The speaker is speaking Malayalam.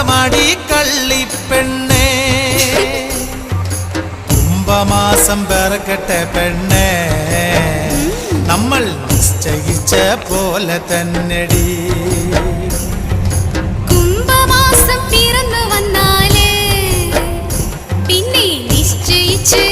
തന്ത്രമാടി കള്ളിപ്പെണ്ണേ കുംഭമാസം പിറക്കട്ടെ പെണ്ണേ നമ്മൾ നിശ്ചയിച്ച പോലെ തന്നെടി കുംഭമാസം പിറന്നു വന്നാലേ പിന്നെ നിശ്ചയിച്ച്